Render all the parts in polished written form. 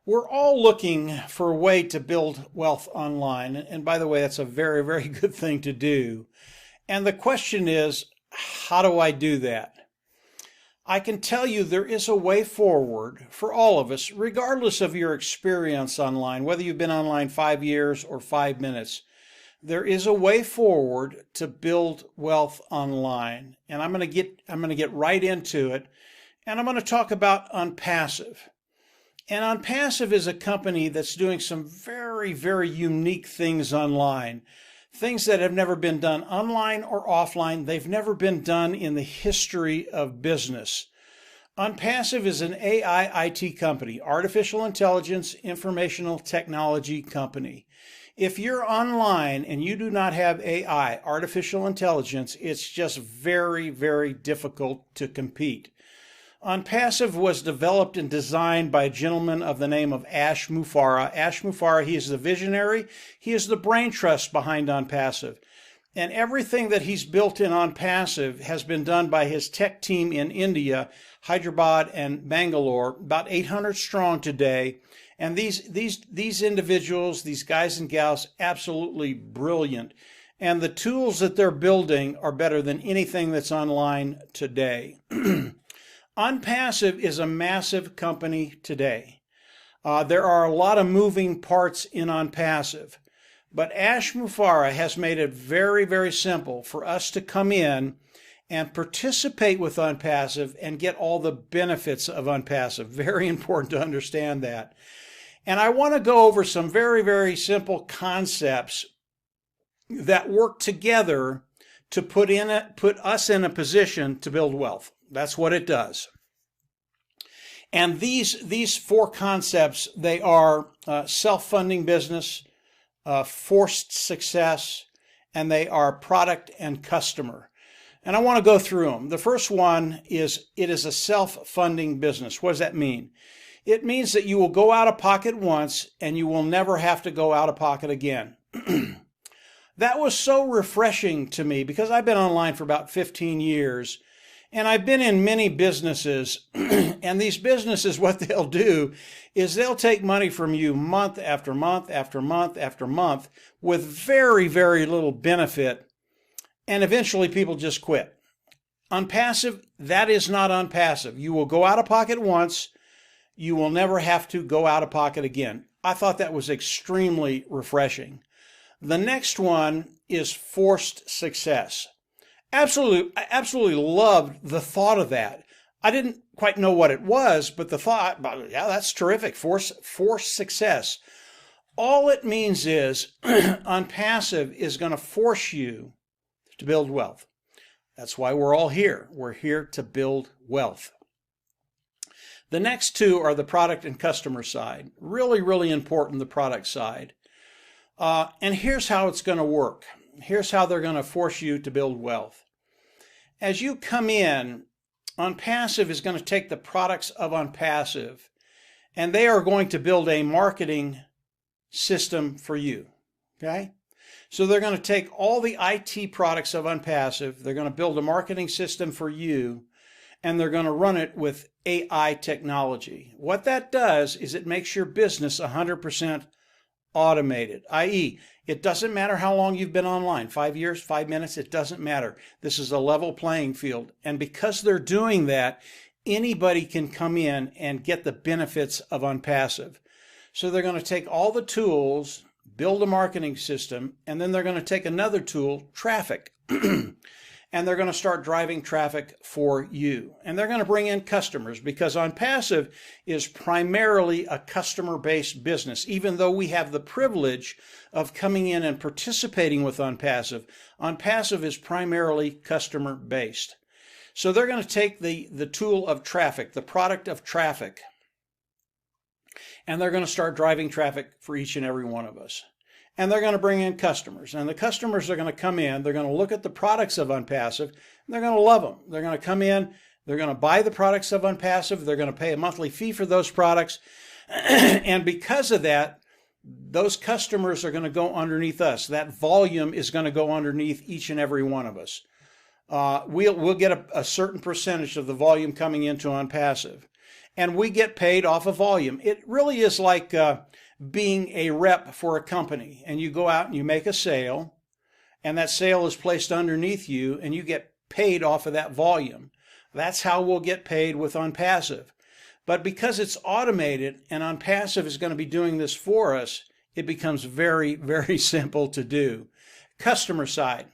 We're all looking for a way to build wealth online. And by the way, that's a very, very good thing to do. And the question is, how do I do that? I can tell you there is a way forward for all of us, regardless of your experience online, whether you've been online 5 years or 5 minutes. There is a way forward to build wealth online. And I'm going to get right into it. And I'm going to talk about ONPASSIVE. And ONPASSIVE is a company that's doing some very, very unique things online. Things that have never been done online or offline. They've never been done in the history of business. ONPASSIVE is an AI IT company, artificial intelligence, informational technology company. If you're online and you do not have AI, artificial intelligence, it's just very, very difficult to compete. ONPASSIVE was developed and designed by a gentleman of the name of Ash Mufareh. Ash Mufareh, he is the visionary. He is the brain trust behind ONPASSIVE. And everything that he's built in ONPASSIVE has been done by his tech team in India, Hyderabad and Bangalore, about 800 strong today. And these individuals, these guys and gals, absolutely brilliant. And the tools that they're building are better than anything that's online today. ONPASSIVE is a massive company today. There are a lot of moving parts in ONPASSIVE, but Ash Mufareh has made it very, very simple for us to come in and participate with ONPASSIVE and get all the benefits of ONPASSIVE. Very important to understand that. And I want to go over some very, very simple concepts that work together to put us in a position to build wealth. That's what it does. And these four concepts, they are self-funding business, forced success, and they are product and customer. And I want to go through them. The first one is it is a self-funding business. What does that mean? It means that you will go out of pocket once and you will never have to go out of pocket again. That was so refreshing to me because I've been online for about 15 years. And I've been in many businesses, and these businesses, what they'll do is they'll take money from you month after month after month after month with very, very little benefit, and eventually people just quit. ONPASSIVE, that is not ONPASSIVE. You will go out of pocket once, you will never have to go out of pocket again. I thought that was extremely refreshing. The next one is forced success. I absolutely loved the thought of that. I didn't quite know what it was, but the thought, yeah, that's terrific. Forced success. All it means is ONPASSIVE is going to force you to build wealth. That's why we're all here. We're here to build wealth. The next two are the product and customer side. Really, really important, the product side. And here's how it's going to work. Here's how they're going to force you to build wealth. As you come in, ONPASSIVE is going to take the products of ONPASSIVE and they are going to build a marketing system for you. Okay? So they're going to take all the IT products of ONPASSIVE, they're going to build a marketing system for you, and they're going to run it with AI technology. What that does is it makes your business 100% automated, i.e., it doesn't matter how long you've been online, 5 years, 5 minutes, it doesn't matter. This is a level playing field. And because they're doing that, anybody can come in and get the benefits of ONPASSIVE. So they're going to take all the tools, build a marketing system, and then they're going to take another tool, traffic, and they're going to start driving traffic for you. And they're going to bring in customers because ONPASSIVE is primarily a customer-based business. Even though we have the privilege of coming in and participating with ONPASSIVE, ONPASSIVE is primarily customer-based. So they're going to take the tool of traffic, the product of traffic, and they're going to start driving traffic for each and every one of us. And they're going to bring in customers. And the customers are going to come in, they're going to look at the products of ONPASSIVE, and they're going to love them. They're going to come in, they're going to buy the products of ONPASSIVE, they're going to pay a monthly fee for those products. And because of that, those customers are going to go underneath us. That volume is going to go underneath each and every one of us. We'll get a certain percentage of the volume coming into ONPASSIVE. and we get paid off of volume. It really is like being a rep for a company, and you go out and you make a sale, and that sale is placed underneath you, and you get paid off of that volume. That's how we'll get paid with ONPASSIVE. But because it's automated and ONPASSIVE is going to be doing this for us, it becomes very, very simple to do. Customer side.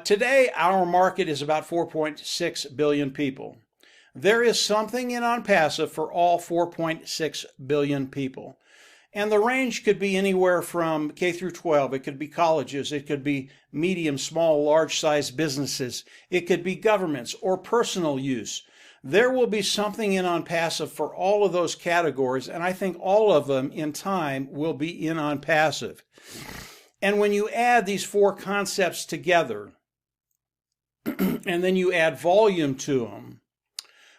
Today, our market is about 4.6 billion people. There is something in ONPASSIVE for all 4.6 billion people. And the range could be anywhere from K through 12. It could be colleges. It could be medium, small, large-sized businesses. It could be governments or personal use. There will be something in ONPASSIVE for all of those categories, and I think all of them in time will be in ONPASSIVE. And when you add these four concepts together, and then you add volume to them,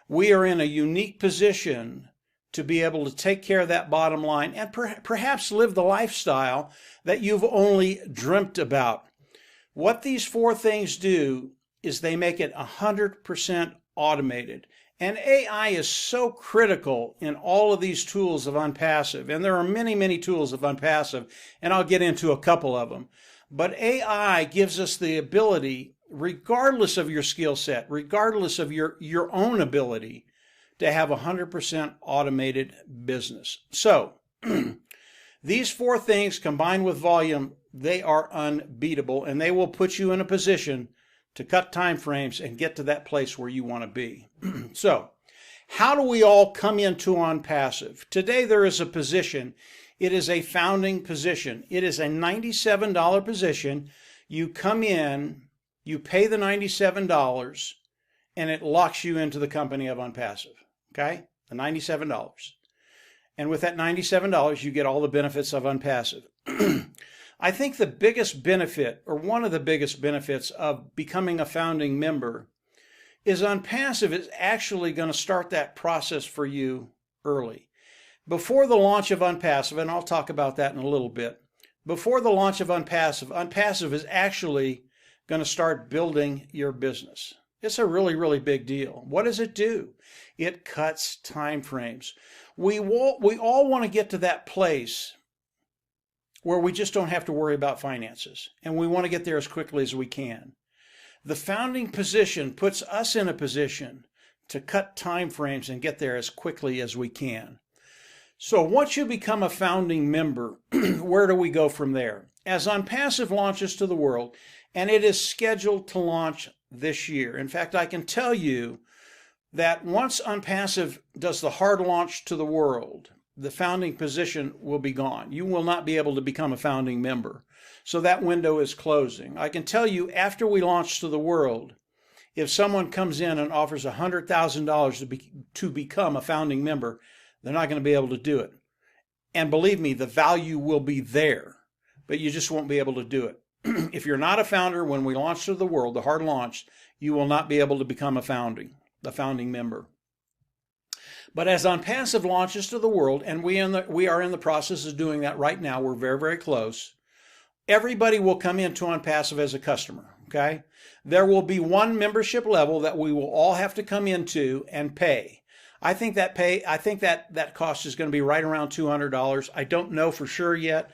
we are in a unique position to be able to take care of that bottom line and perhaps live the lifestyle that you've only dreamt about. What these four things do is they make it 100% automated. And AI is so critical in all of these tools of ONPASSIVE. And there are many, many tools of ONPASSIVE, and I'll get into a couple of them. But AI gives us the ability, regardless of your skill set, regardless of your own ability, to have 100% automated business. So, these four things combined with volume, they are unbeatable, and they will put you in a position to cut time frames and get to that place where you want to be. So, how do we all come into ONPASSIVE? Today there is a position. It is a founding position. It is a $97 position. You come in, you pay the $97, and it locks you into the company of ONPASSIVE. Okay? The $97. And with that $97, you get all the benefits of ONPASSIVE. I think the biggest benefit, or one of the biggest benefits of becoming a founding member, is ONPASSIVE is actually going to start that process for you early. Before the launch of ONPASSIVE, and I'll talk about that in a little bit, before the launch of ONPASSIVE, ONPASSIVE is actually going to start building your business. It's a really, really big deal. What does it do? It cuts time frames. We all want to get to that place where we just don't have to worry about finances, and we want to get there as quickly as we can. The founding position puts us in a position to cut time frames and get there as quickly as we can. So once you become a founding member, where do we go from there? As ONPASSIVE launches to the world, and it is scheduled to launch this year. In fact, I can tell you that once ONPASSIVE does the hard launch to the world, the founding position will be gone. You will not be able to become a founding member. So that window is closing. I can tell you, after we launch to the world, if someone comes in and offers $100,000 to become a founding member, they're not going to be able to do it. And believe me, the value will be there, but you just won't be able to do it. If you're not a founder, when we launch to the world, the hard launch, you will not be able to become a founding member. But as ONPASSIVE launches to the world, and we are in the process of doing that right now, we're very, very close, everybody will come into ONPASSIVE as a customer, okay? There will be one membership level that we will all have to come into and pay. I think that cost is going to be right around $200. I don't know for sure yet.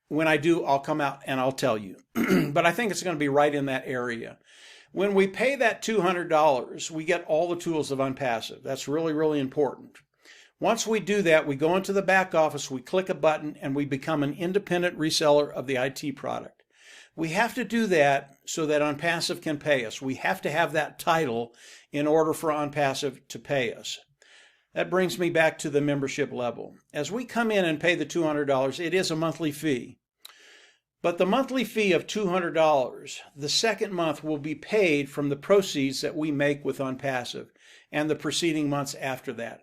When I do, I'll come out and I'll tell you. But I think it's going to be right in that area. When we pay that $200, we get all the tools of ONPASSIVE. That's really, really important. Once we do that, we go into the back office, we click a button, and we become an independent reseller of the IT product. We have to do that so that ONPASSIVE can pay us. We have to have that title in order for ONPASSIVE to pay us. That brings me back to the membership level. As we come in and pay the $200, it is a monthly fee. But the monthly fee of $200, the second month will be paid from the proceeds that we make with ONPASSIVE and the preceding months after that.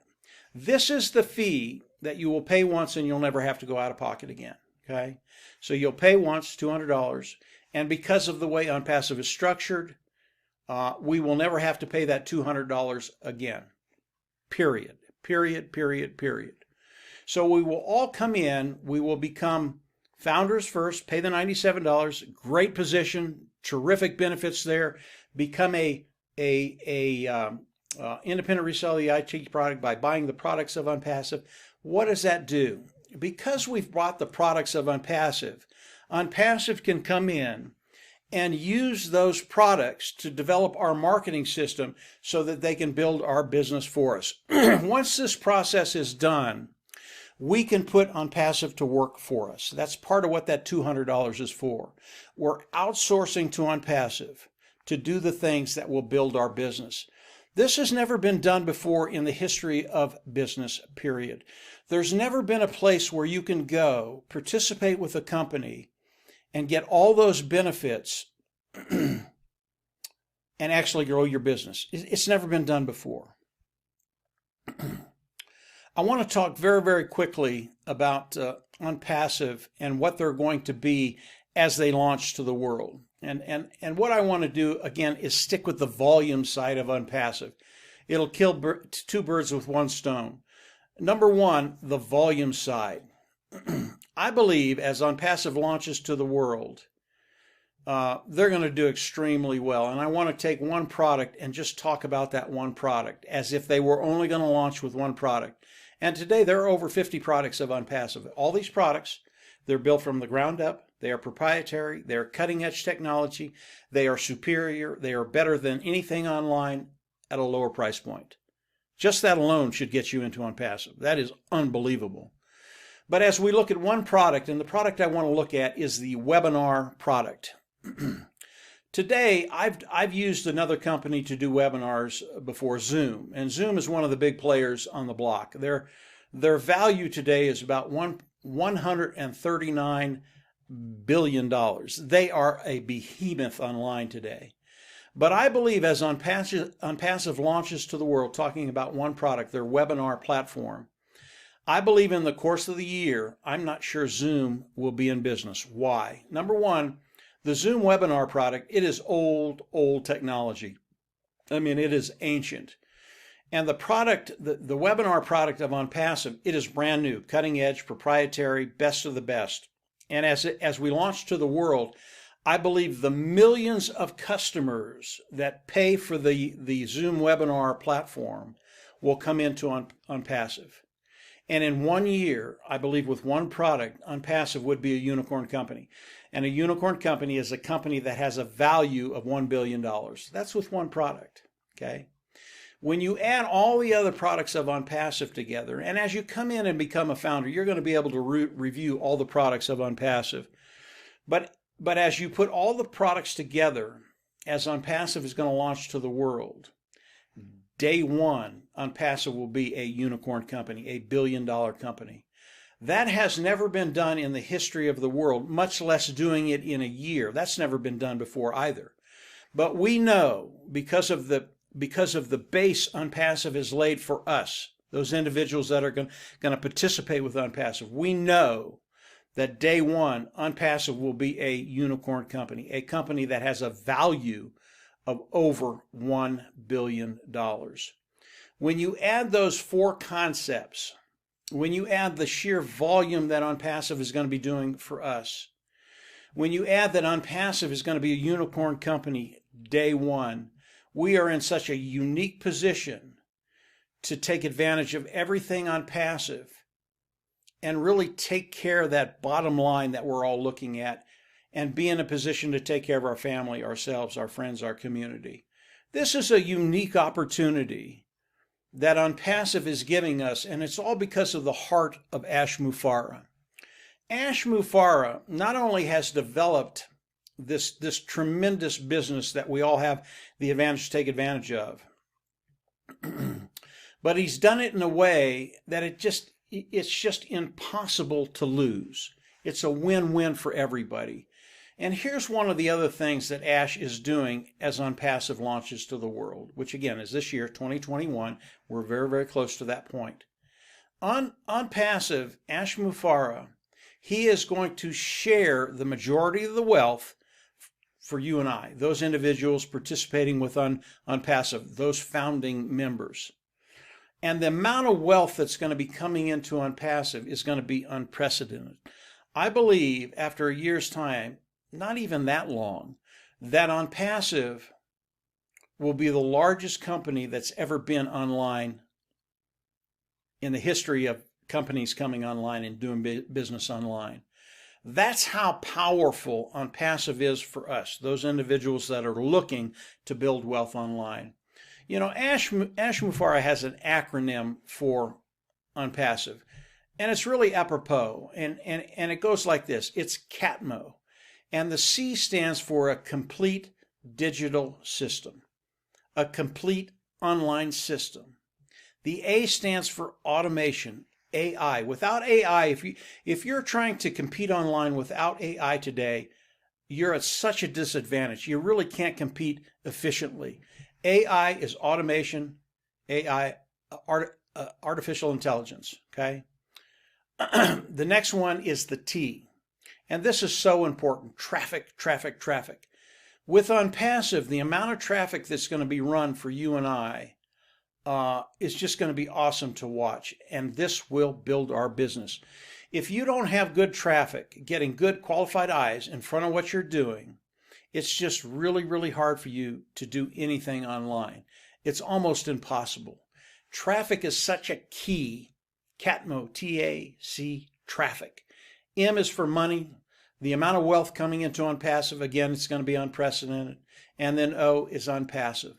This is the fee that you will pay once and you'll never have to go out of pocket again. Okay? So you'll pay once, $200, and because of the way ONPASSIVE is structured, we will never have to pay that $200 again. Period. So we will all come in, we will become founders first, pay the $97, great position, terrific benefits there, become a independent resell the IT product by buying the products of ONPASSIVE. What does that do? Because we've bought the products of ONPASSIVE, ONPASSIVE can come in and use those products to develop our marketing system so that they can build our business for us. Once this process is done, we can put ONPASSIVE to work for us. That's part of what that $200 is for. We're outsourcing to ONPASSIVE to do the things that will build our business. This has never been done before in the history of business, period. There's never been a place where you can go, participate with a company, and get all those benefits and actually grow your business. It's never been done before. I want to talk very, very quickly about ONPASSIVE and what they're going to be as they launch to the world. And what I want to do, again, is stick with the volume side of ONPASSIVE. It'll kill two birds with one stone. Number one, the volume side. I believe as ONPASSIVE launches to the world, they're going to do extremely well. And I want to take one product and just talk about that one product as if they were only going to launch with one product. And today there are over 50 products of ONPASSIVE. All these products, they're built from the ground up. They are proprietary. They are cutting edge technology. They are superior. They are better than anything online at a lower price point. Just that alone should get you into ONPASSIVE. That is unbelievable. But as we look at one product, and the product I want to look at is the webinar product. Today, I've used another company to do webinars before, Zoom. And Zoom is one of the big players on the block. Their value today is about $139 billion. They are a behemoth online today. But I believe as ONPASSIVE launches to the world, talking about one product, their webinar platform, I believe in the course of the year, I'm not sure Zoom will be in business. Why? Number one, the Zoom webinar product, it is old technology. I mean, it is ancient. And the product, the webinar product of ONPASSIVE, it is brand new, cutting edge, proprietary, best of the best. And as we launch to the world, I believe the millions of customers that pay for the Zoom webinar platform will come into ONPASSIVE. And in 1 year, I believe with one product, ONPASSIVE would be a unicorn company. And a unicorn company is a company that has a value of $1 billion. That's with one product, okay? When you add all the other products of ONPASSIVE together, and as you come in and become a founder, you're going to be able to review all the products of ONPASSIVE. But as you put all the products together, as ONPASSIVE is going to launch to the world, day one, ONPASSIVE will be a unicorn company, a billion-dollar company. That has never been done in the history of the world, much less doing it in a year. That's never been done before either. But we know, because of the base ONPASSIVE has laid for us, those individuals that are going to participate with ONPASSIVE, we know that day one, ONPASSIVE will be a unicorn company, a company that has a value of over $1 billion. When you add those four concepts, when you add the sheer volume that ONPASSIVE is going to be doing for us, when you add that ONPASSIVE is going to be a unicorn company day one, we are in such a unique position to take advantage of everything ONPASSIVE and really take care of that bottom line that we're all looking at and be in a position to take care of our family, ourselves, our friends, our community. This is a unique opportunity that ONPASSIVE is giving us, and it's all because of the heart of Ash Mufareh. Ash Mufareh not only has developed this tremendous business that we all have the advantage to take advantage of, but he's done it in a way that it's just impossible to lose. It's a win-win for everybody. And here's one of the other things that Ash is doing as ONPASSIVE launches to the world, which again is this year, 2021. We're very, very close to that point. ONPASSIVE, Ash Mufareh, he is going to share the majority of the wealth for you and I, those individuals participating with ONPASSIVE, those founding members. And the amount of wealth that's going to be coming into ONPASSIVE is going to be unprecedented. I believe after a year's time, not even that long, that ONPASSIVE will be the largest company that's ever been online in the history of companies coming online and doing business online. That's how powerful ONPASSIVE is for us, those individuals that are looking to build wealth online. You know, Ash Mufareh has an acronym for ONPASSIVE, and it's really apropos, and it goes like this. It's CATMO, and the C stands for a complete digital system, a complete online system. The A stands for automation, AI. Without AI, if you're trying to compete online without AI today, you're at such a disadvantage. You really can't compete efficiently. AI is automation, AI, artificial intelligence, okay? The next one is the T, and this is so important, traffic, traffic, traffic. With ONPASSIVE, the amount of traffic that's going to be run for you and I is just going to be awesome to watch, and this will build our business. If you don't have good traffic, getting good qualified eyes in front of what you're doing, it's just really, really hard for you to do anything online. It's almost impossible. Traffic is such a key. CATMO, T-A-C, traffic. M is for money. The amount of wealth coming into ONPASSIVE, again, it's going to be unprecedented. And then O is ONPASSIVE.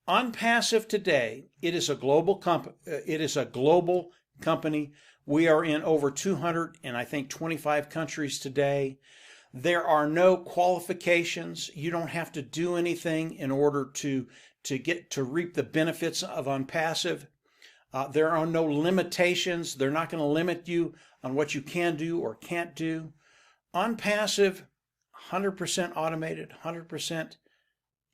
ONPASSIVE today, it is a global company. We are in over 225 countries today. There are no qualifications. You don't have to do anything in order to reap the benefits of ONPASSIVE. There are no limitations. They're not going to limit you on what you can do or can't do. ONPASSIVE, 100% automated, 100%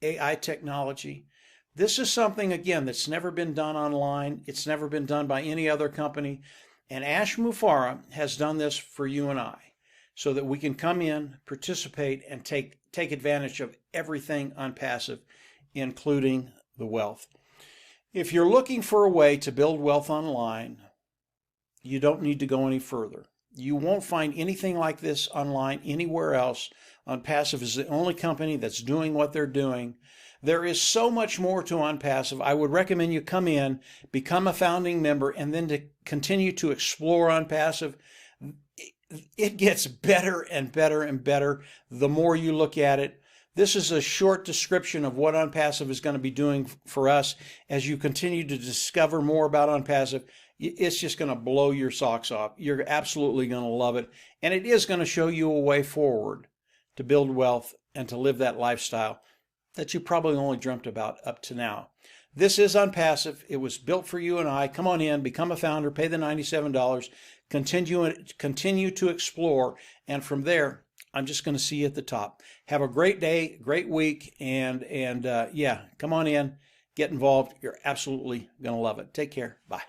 AI technology. This is something, again, that's never been done online. It's never been done by any other company. And Ash Mufareh has done this for you and I so that we can come in, participate, and take advantage of everything ONPASSIVE, including the wealth. If you're looking for a way to build wealth online, you don't need to go any further. You won't find anything like this online anywhere else. ONPASSIVE is the only company that's doing what they're doing. There is so much more to ONPASSIVE. I would recommend you come in, become a founding member, and then to continue to explore ONPASSIVE. It gets better and better and better the more you look at it. This is a short description of what ONPASSIVE is going to be doing for us. As you continue to discover more about ONPASSIVE, it's just going to blow your socks off. You're absolutely going to love it. And it is going to show you a way forward to build wealth and to live that lifestyle that you probably only dreamt about up to now. This is ONPASSIVE. It was built for you and I. Come on in, become a founder, pay the $97, continue to explore, and from there, I'm just going to see you at the top. Have a great day, great week, and yeah, come on in, get involved. You're absolutely going to love it. Take care. Bye.